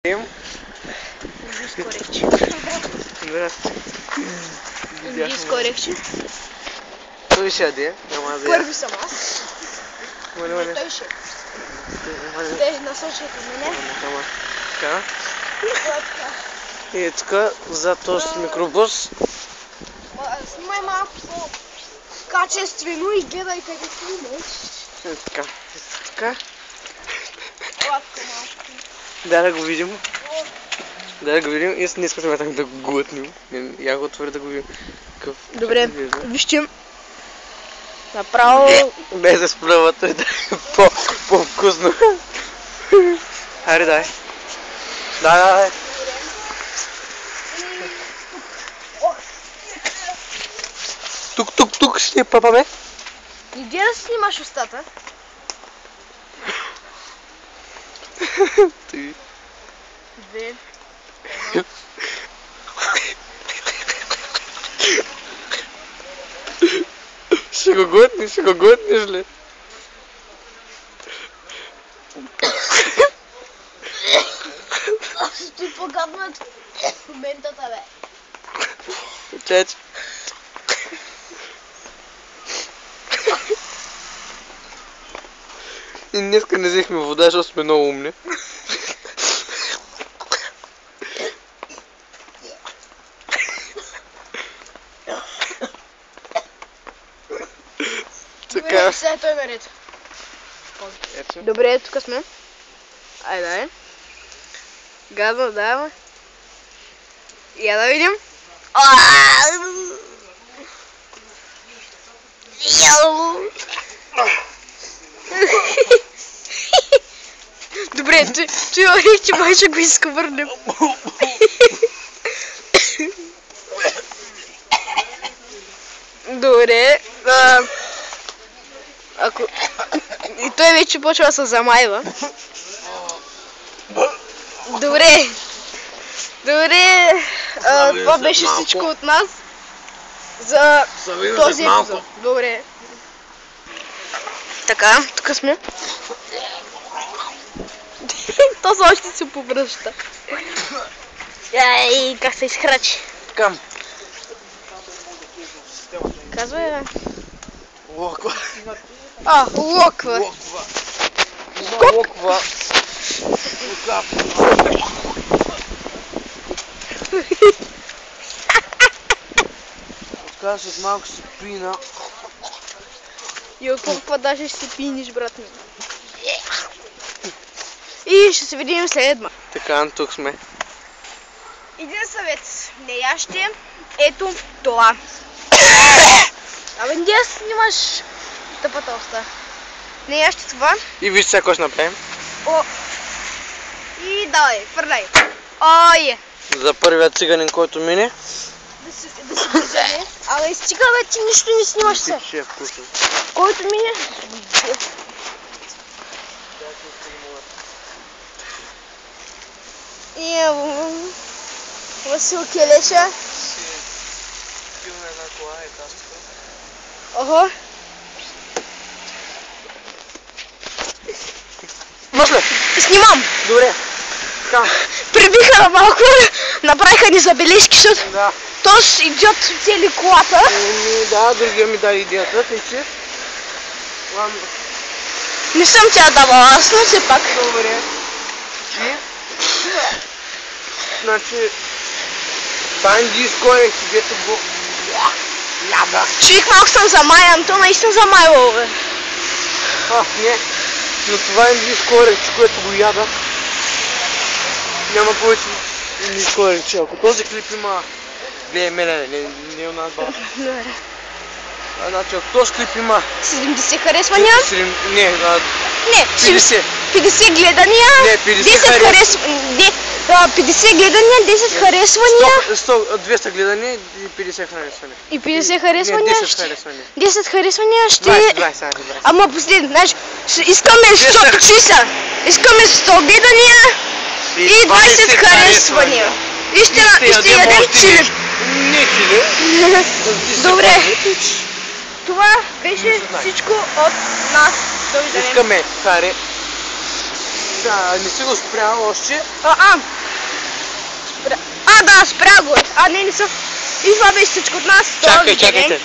Индийско орехче. Здрасти. Индийско орехче. Той ще яде, няма да Първи съм аз. Моля. Той ще. Те насочите мене. Така. И И така, за този микробус. снимай малко по-качествено и гледай къде снимаш. Така. Така. Гладко малко. Да го видим. Да го видим. И днес смятам да го глътнем. Я го отворя да го видим. Добре, вижте. Направо... Без да сплюва, той да е по-вкусно. Хайде, дай. Дай. Тук ще пъпаме. Иди да снимаш устата. Ти. Две. Ще го глътнеш ли? Стои по-гадно в момента, бе. Чеч. И днеска не взехме вода, защото сме много умни. Така. Сега той наред. Добре, тук сме. Айде, дай. Гадно, давай. Я да видим. Добре, той орехче май ще го изкъвърнем. Добре. Ако... И той вече почва да се замайва. Добре. Това беше всичко от нас. За този епизод. Добре. Така, тук сме. То за още се повръща. Ай, как се изхрачи. Така. Казвай, бе. Локва. Локва. Локва. Така след малко се пина. И от колко даже ще се пиниш, брат ми. И ще се видим следма. Така, тук сме. Един съвет. Не яще ето това. Абе, не я снимаш тъпата уста. Не яще това. И виж сега какво ще направим. И давай, фърляй. Ой! За първият циганин, който мине. Да се приземе. Абе, стига, бе, ти нищо не снимаш се. Ще е вкусно. Който мине. И ево. Васил Келеша. Пил на една кола и тази тук. Ого. Може? Снимам. Добре. Така. Прибиха на малко, направиха ни забележки, защото Да. този идиот цели колата. Да, другия ми даде идеята, тъй че. Не съм тя давала, аз, но все пак. Добре. И? Значи... Това е индийско орехче, дето го... Яда. Човек малко съм замаян, то наистина замайло, бе. Не. Но това е индийско орехче, което го яда. Няма повече индийско орехче. Ако този клип има... Не, не у нас баба. Добре. Значи, ако този клип има... 70 харесвания? Не, 50 гледания, Не, 50 харесвания. 50 гледания, 10 харесвания. 200 гледания и 50 харесвания. И 50 харесвания. 10 харесвания. 10 харесвания ще... 20. Ама последно, значи, искаме 100 часа. Искаме 100 гледания и 20 харесвания. И ще ядем чили. Не чили. Добре. Това беше всичко от нас. Довиждане. Искаме Сега, не си го спрял още. Да, спря го е. Не са. И това беше всичко от нас. Чакайте.